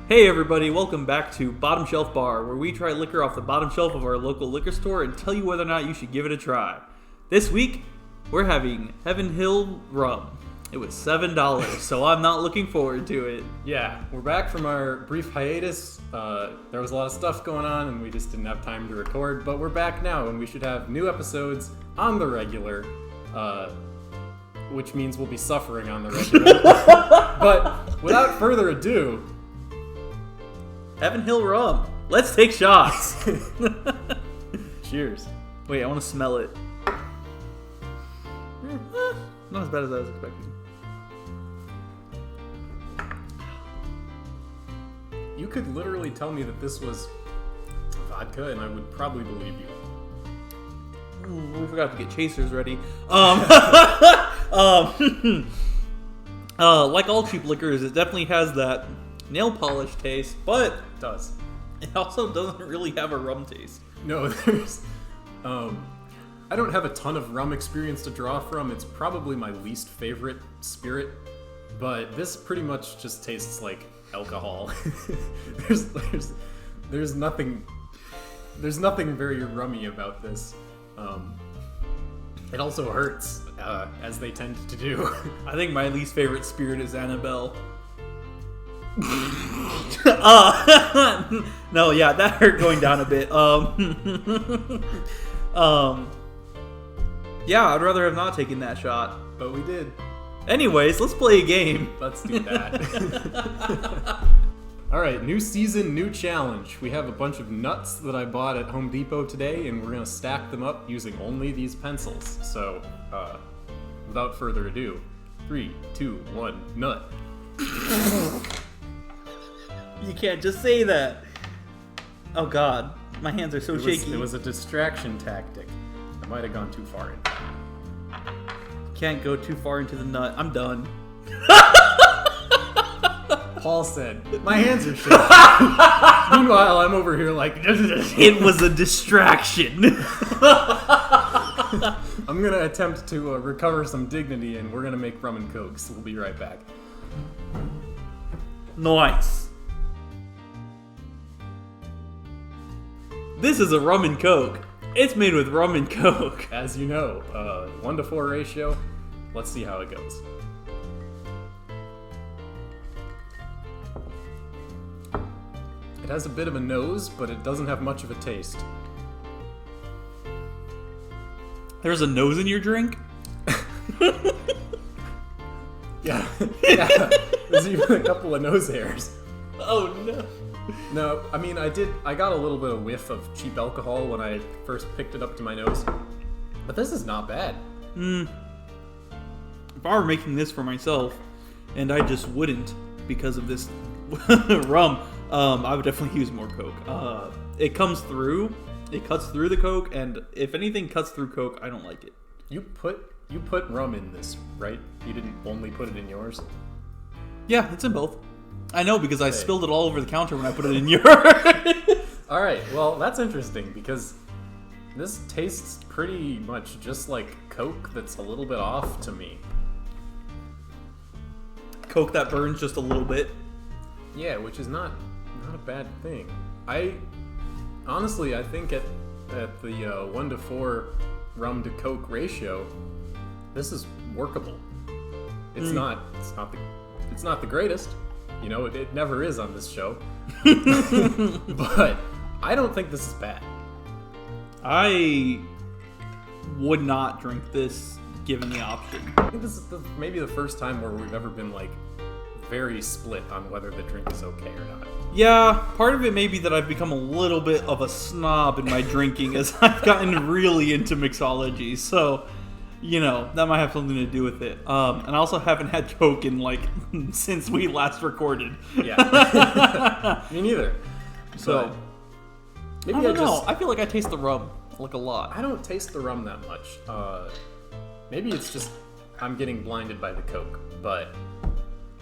Hey everybody, welcome back to Bottom Shelf Bar, where we try liquor off the bottom shelf of our local liquor store and tell you whether or not you should give it a try. This week, we're having Heaven Hill Rum. It was $7, so I'm not looking forward to it. Yeah, we're back from our brief hiatus. There was a lot of stuff going on and we just didn't have time to record, but we're back now and we should have new episodes on the regular, which means we'll be suffering on the regular. But without further ado, Heaven Hill Rum. Let's take shots. cheers. Wait, I want to smell it. Not as bad as I was expecting. You could literally tell me that this was vodka and I would probably believe you. We forgot to get chasers ready. Like all cheap liquors, it definitely has that nail polish taste, but It does. it also doesn't really have a rum taste. No, there's... I don't have a ton of rum experience to draw from. It's probably my least favorite spirit, but this pretty much just tastes like alcohol. there's nothing very rummy about this. It also hurts, as they tend to do. I think my least favorite spirit is Annabelle. No, yeah, that hurt going down a bit. Yeah, I'd rather have not taken that shot. But we did. Anyways, let's play a game. Let's do that. Alright, new season, new challenge. We have a bunch of nuts that I bought at Home Depot today, and we're going to stack them up using only these pencils. So, without further ado, 3, 2, 1, nut. You can't just say that. Oh god, my hands are so shaky. It was a distraction tactic. I might have gone too far in. Can't go too far into the nut. I'm done. Paul said, my hands are shaking. Meanwhile, I'm over here like... It was a distraction. I'm going to attempt to recover some dignity, and we're going to make rum and coke, so we'll be right back. Nice. This is a rum and coke. It's made with rum and coke. As you know, 1-to-4 ratio. Let's see how it goes. It has a bit of a nose, but it doesn't have much of a taste. There's a nose in your drink? Yeah, there's even a couple of nose hairs. Oh no. No, I mean, I got a little bit of whiff of cheap alcohol when I first picked it up to my nose. But this is not bad. If I were making this for myself, and I just wouldn't because of this rum, I would definitely use more coke. It cuts through the coke, and if anything cuts through coke, I don't like it. You put rum in this, right? You didn't only put it in yours? Yeah, it's in both. I know because I spilled it all over the counter when I put it in yours. Alright, well, that's interesting because this tastes pretty much just like Coke that's a little bit off to me. Coke that burns just a little bit. Yeah, which is not a bad thing. Honestly, I think at the 1-to-4 rum to Coke ratio, this is workable. It's not the greatest. You know, it never is on this show. But I don't think this is bad. I would not drink this given the option. I think this is maybe the first time where we've ever been, like, very split on whether the drink is okay or not. Yeah, part of it may be that I've become a little bit of a snob in my drinking as I've gotten really into mixology, so... You know, that might have something to do with it. And I also haven't had Coke in, like, since we last recorded. Yeah. Me neither. So, maybe I don't know. I feel like I taste the rum, like, a lot. I don't taste the rum that much. Maybe it's just I'm getting blinded by the Coke. But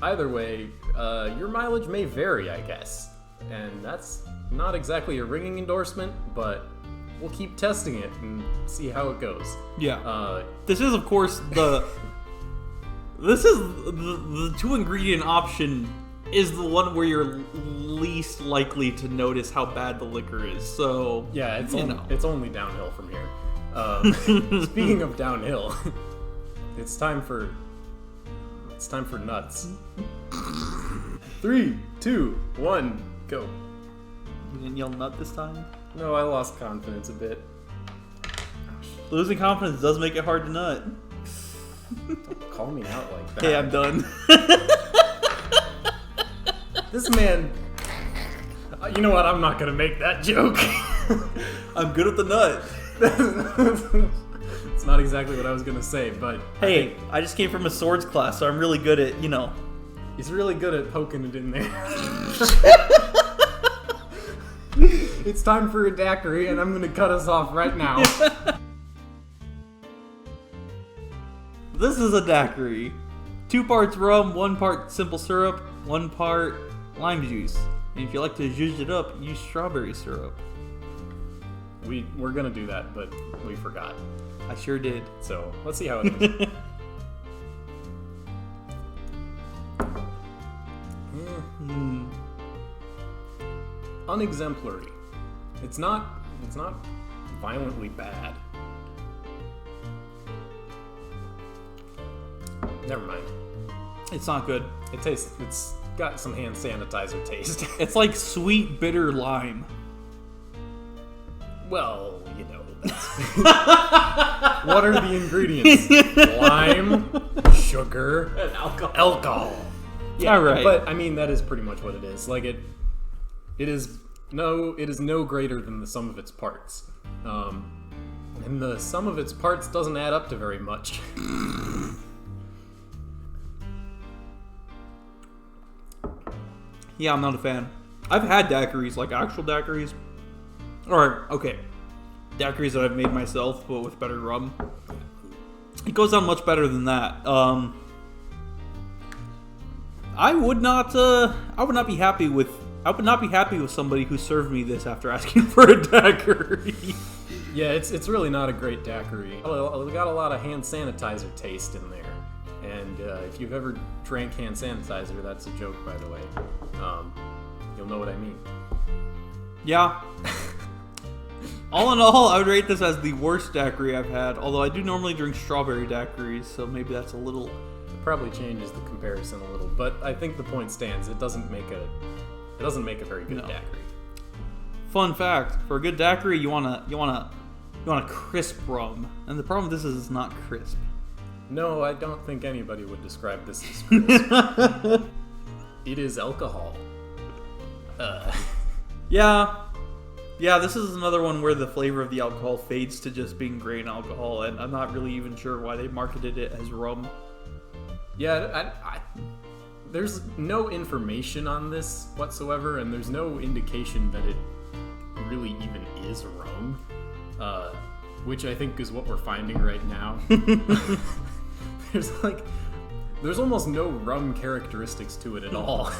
either way, your mileage may vary, I guess. And that's not exactly a ringing endorsement, but... we'll keep testing it and see how it goes. Yeah. This is, of course, the 2-ingredient option is the one where you're least likely to notice how bad the liquor is. So yeah, it's only downhill from here. Speaking of downhill, it's time for nuts. 3, 2, 1, go. You didn't yell nut this time? No, I lost confidence a bit. Losing confidence does make it hard to nut. Don't call me out like that. Hey, I'm done. This man... you know what? I'm not gonna make that joke. I'm good with the nut. It's not exactly what I was gonna say, but... Hey, I just came from a swords class, so I'm really good at, you know... He's really good at poking it in there. It's time for a daiquiri, and I'm gonna cut us off right now. This is a daiquiri. 2 parts rum, 1 part simple syrup, 1 part lime juice. And if you like to zhuzh it up, use strawberry syrup. We're gonna do that, but we forgot. I sure did. So let's see how it is. Unexemplary. It's not violently bad. Never mind. It's not good. It's got some hand sanitizer taste. It's like sweet, bitter lime. Well, you know, that's... What are the ingredients? Lime, sugar, And alcohol. alcohol. Yeah, All right. But I mean, that is pretty much what it is. Like it is no greater than the sum of its parts. And the sum of its parts doesn't add up to very much. Yeah, I'm not a fan. I've had daiquiris, like actual daiquiris. Or, okay, daiquiris that I've made myself, but with better rum. It goes down much better than that. I would not be happy with somebody who served me this after asking for a daiquiri. Yeah, it's really not a great daiquiri. We got a lot of hand sanitizer taste in there. And if you've ever drank hand sanitizer, that's a joke, by the way. You'll know what I mean. Yeah. All in all, I would rate this as the worst daiquiri I've had. Although I do normally drink strawberry daiquiris, so maybe that's a little... It probably changes the comparison a little, but I think the point stands. It doesn't make a very good daiquiri. Fun fact: for a good daiquiri, you want a crisp rum, and the problem with this is it's not crisp. No, I don't think anybody would describe this as crisp. It is alcohol. Yeah, this is another one where the flavor of the alcohol fades to just being grain alcohol, and I'm not really even sure why they marketed it as rum. Yeah, there's no information on this whatsoever, and there's no indication that it really even is rum, which I think is what we're finding right now. There's almost no rum characteristics to it at all.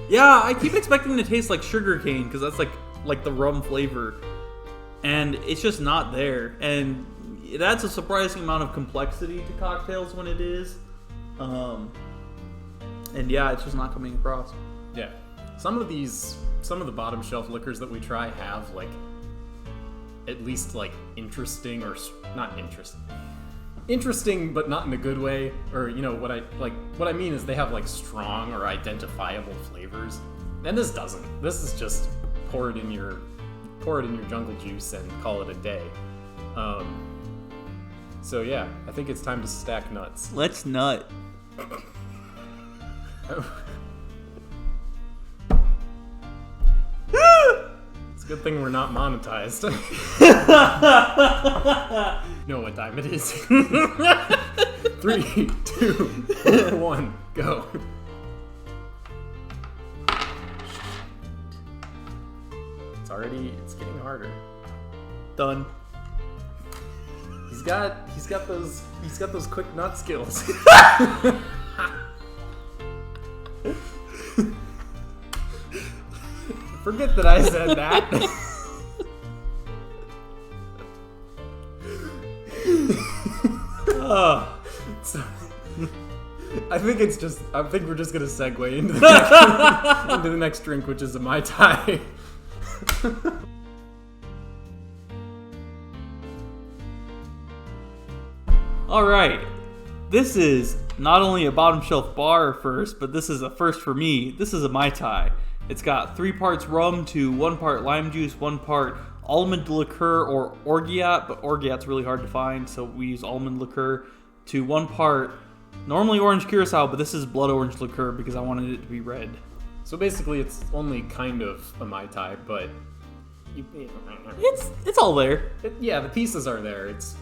Yeah, I keep expecting to taste like sugarcane because that's like the rum flavor, and it's just not there. And it adds a surprising amount of complexity to cocktails when it is. And yeah, it's just not coming across. Yeah, some of the bottom shelf liquors that we try have like at least like interesting or not interesting, but not in a good way. Or you know what I mean is they have like strong or identifiable flavors, and this doesn't. This is just pour it in your jungle juice and call it a day. So yeah, I think it's time to stack nuts. Let's nut. It's a good thing we're not monetized. Know what time it is. 3, 2, 1, go. It's getting harder. Done. He's got those quick nut skills. Forget that I said that. So, I think we're just gonna segue into the next, into the next drink, which is a Mai Tai. All right, this is not only a bottom shelf bar first, but this is a first for me. This is a Mai Tai. It's got 3 parts rum to 1 part lime juice, 1 part almond liqueur or orgeat, but orgeat's really hard to find, so we use almond liqueur, to 1 part normally orange curacao, but this is blood orange liqueur because I wanted it to be red. So basically, it's only kind of a Mai Tai, but It's all there. yeah, the pieces are there. It's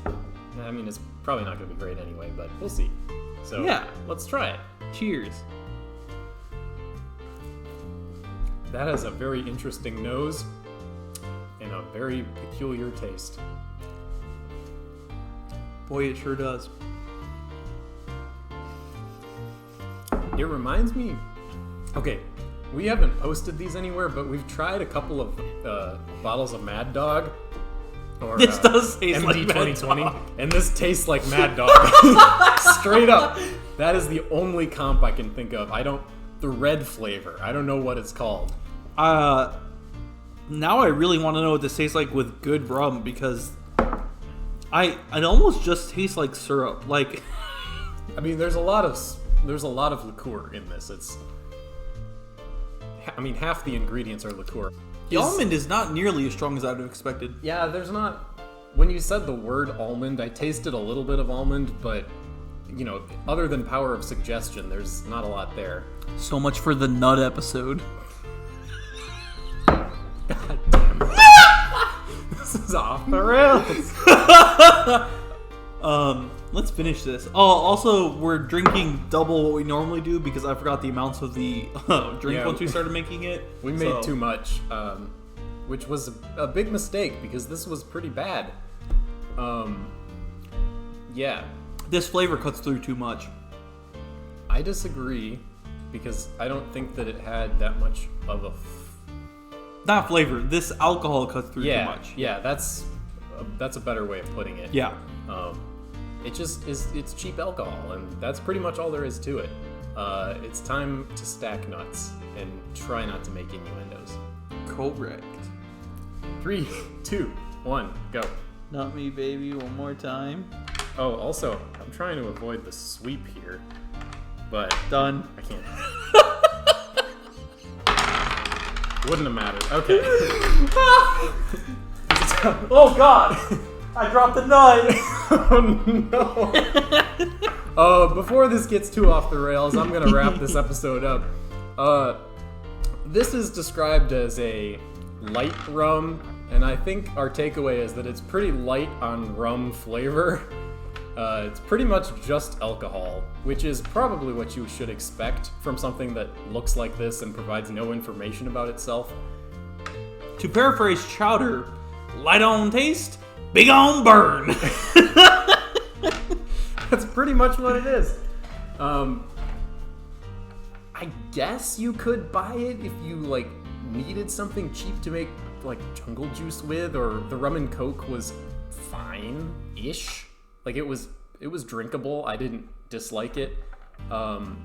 probably not going to be great anyway, but we'll see. So Yeah. let's try it. Cheers. That has a very interesting nose and a very peculiar taste. Boy, it sure does. It reminds me... Okay, we haven't posted these anywhere, but we've tried a couple of bottles of Mad Dog. Or, This does taste MD like Mad 2020, Dog. and this tastes like Mad Dog. Straight up. That is the only comp I can think of. The red flavor. I don't know what it's called. Now I really want to know what this tastes like with good rum because it almost just tastes like syrup. Like, I mean, there's a lot of liqueur in this. Half the ingredients are liqueur. the almond is not nearly as strong as I would have expected. Yeah, there's not... When you said the word almond, I tasted a little bit of almond, but, other than power of suggestion, there's not a lot there. So much for the nut episode. God damn it. This is off the rails. Let's finish this. Oh, also, we're drinking double what we normally do because I forgot the amounts of the drink once we started making it. We made too much, which was a big mistake because this was pretty bad. Yeah. This flavor cuts through too much. I disagree because I don't think that it had that much of a... Not flavor. This alcohol cuts through too much. Yeah, that's a better way of putting it. Yeah. It's cheap alcohol, and that's pretty much all there is to it. It's time to stack nuts and try not to make innuendos. Correct. 3, 2, 1, go. Not me, baby. One more time. Oh, also, I'm trying to avoid the sweep here, but Done. I can't. Wouldn't have mattered. Okay. Oh God! I dropped the nut. Oh no. Before this gets too off the rails, I'm gonna wrap this episode up. This is described as a light rum, and I think our takeaway is that it's pretty light on rum flavor. It's pretty much just alcohol, which is probably what you should expect from something that looks like this and provides no information about itself. To paraphrase Chowder, light on taste, big on burn. That's pretty much what it is. I guess you could buy it if you needed something cheap to make jungle juice with, or the rum and coke was fine-ish. It was drinkable. I didn't dislike it.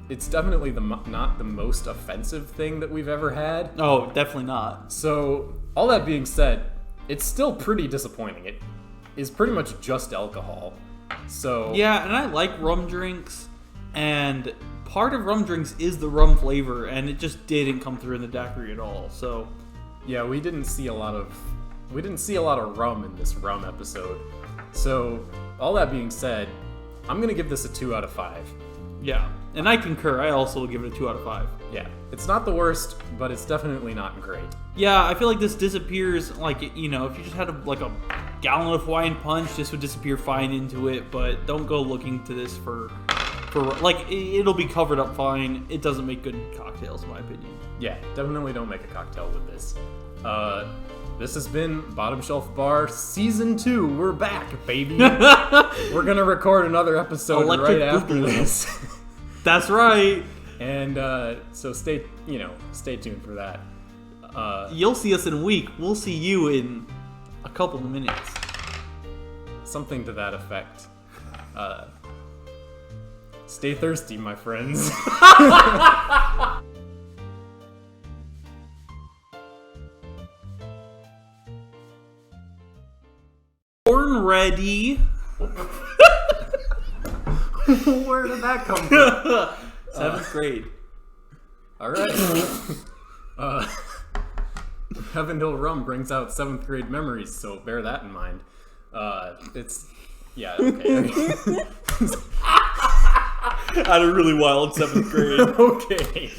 It's definitely not the most offensive thing that we've ever had. Oh, definitely not. So, all that being said, it's still pretty disappointing. It is pretty much just alcohol. So Yeah, and I like rum drinks, and part of rum drinks is the rum flavor, and it just didn't come through in the daiquiri at all. So yeah, we didn't see a lot of rum in this rum episode. So all that being said, I'm gonna give this a 2 out of 5. yeah, and I concur. I also will give it a 2 out of 5. Yeah, it's not the worst, but it's definitely not great. Yeah, I feel like this disappears, if you just had a gallon of Hawaiian punch, this would disappear fine into it, but don't go looking to this for it'll be covered up fine. It doesn't make good cocktails, in my opinion. Yeah, definitely don't make a cocktail with this. This has been Bottom Shelf Bar Season 2. We're back, baby. We're gonna record another episode right after this. That's right. And so stay tuned for that. You'll see us in a week. We'll see you in a couple of minutes. Something to that effect. Stay thirsty, my friends. Born ready. Where did that come from? 7th grade. All right. Heaven Hill Rum brings out 7th grade memories, so bear that in mind. Yeah, okay. I had a really wild 7th grade. Okay.